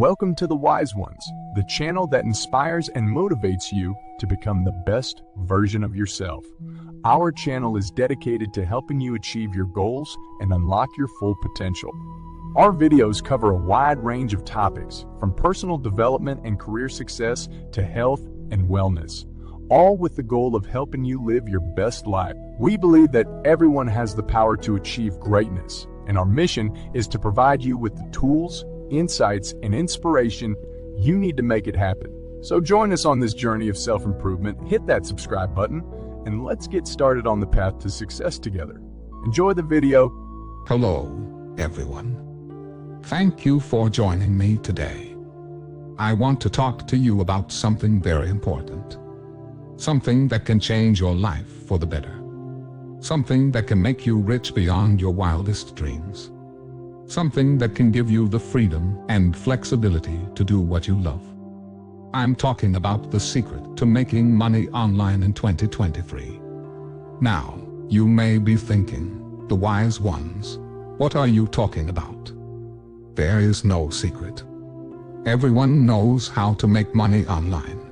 Welcome to The Wise Ones, the channel that inspires and motivates you to become the best version of yourself. Our channel is dedicated to helping you achieve your goals and unlock your full potential. Our videos cover a wide range of topics, from personal development and career success to health and wellness, all with the goal of helping you live your best life. We believe that everyone has the power to achieve greatness, and our mission is to provide you with the tools, insights, and inspiration you need to make it happen. So join us on this journey of self-improvement, hit that subscribe button, and let's get started on the path to success together. Enjoy the video. Hello, everyone. Thank you for joining me today. I want to talk to you about something very important. Something that can change your life for the better. Something that can make you rich beyond your wildest dreams. Something that can give you the freedom and flexibility to do what you love. I'm talking about the secret to making money online in 2023. Now, you may be thinking, the wise ones, what are you talking about? There is no secret. Everyone knows how to make money online.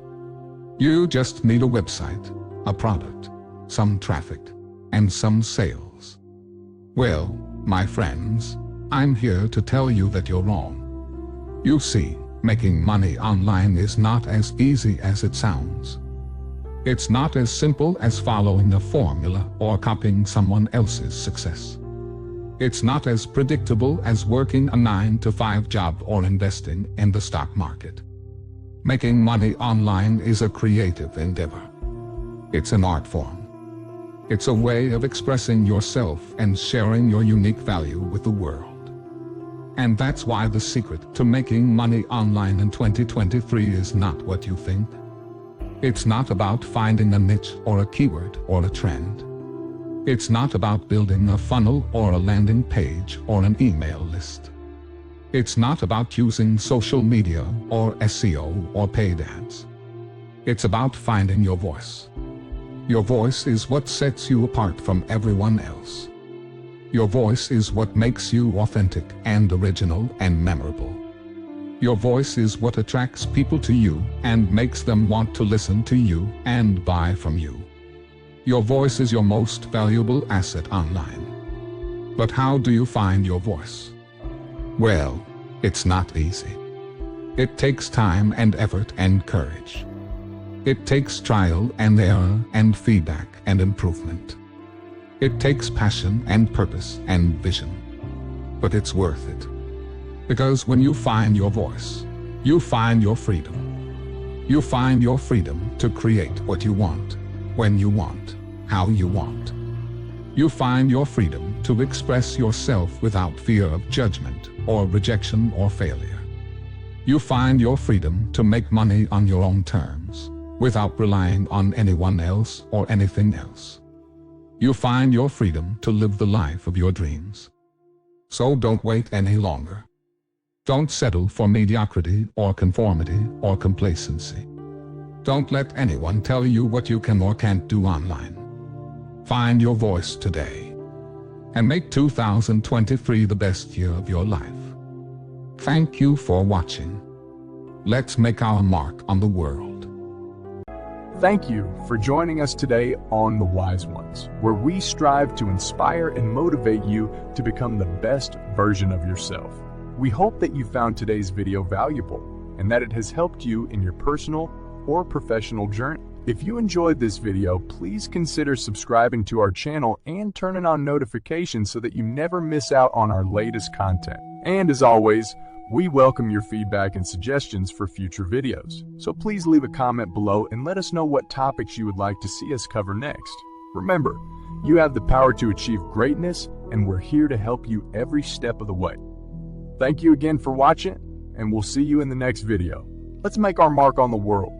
You just need a website, a product, some traffic, and some sales. Well, my friends, I'm here to tell you that you're wrong. You see, making money online is not as easy as it sounds. It's not as simple as following a formula or copying someone else's success. It's not as predictable as working a 9-to-5 job or investing in the stock market. Making money online is a creative endeavor. It's an art form. It's a way of expressing yourself and sharing your unique value with the world. And that's why the secret to making money online in 2023 is not what you think. It's not about finding a niche or a keyword or a trend. It's not about building a funnel or a landing page or an email list. It's not about using social media or SEO or paid ads. It's about finding your voice. Your voice is what sets you apart from everyone else. Your voice is what makes you authentic and original and memorable. Your voice is what attracts people to you and makes them want to listen to you and buy from you. Your voice is your most valuable asset online. But how do you find your voice? Well, it's not easy. It takes time and effort and courage. It takes trial and error and feedback and improvement. It takes passion and purpose and vision. But it's worth it. Because when you find your voice, you find your freedom. You find your freedom to create what you want, when you want, how you want. You find your freedom to express yourself without fear of judgment or rejection or failure. You find your freedom to make money on your own terms, without relying on anyone else or anything else. You find your freedom to live the life of your dreams. So don't wait any longer. Don't settle for mediocrity or conformity or complacency. Don't let anyone tell you what you can or can't do online. Find your voice today and make 2023 the best year of your life. Thank you for watching. Let's make our mark on the world. Thank you for joining us today on The Wise Ones, where we strive to inspire and motivate you to become the best version of yourself. We hope that you found today's video valuable and that it has helped you in your personal or professional journey. If you enjoyed this video, please consider subscribing to our channel and turning on notifications so that you never miss out on our latest content. And as always, we welcome your feedback and suggestions for future videos. So please leave a comment below and let us know what topics you would like to see us cover next. Remember, you have the power to achieve greatness, and we're here to help you every step of the way. Thank you again for watching, and we'll see you in the next video. Let's make our mark on the world.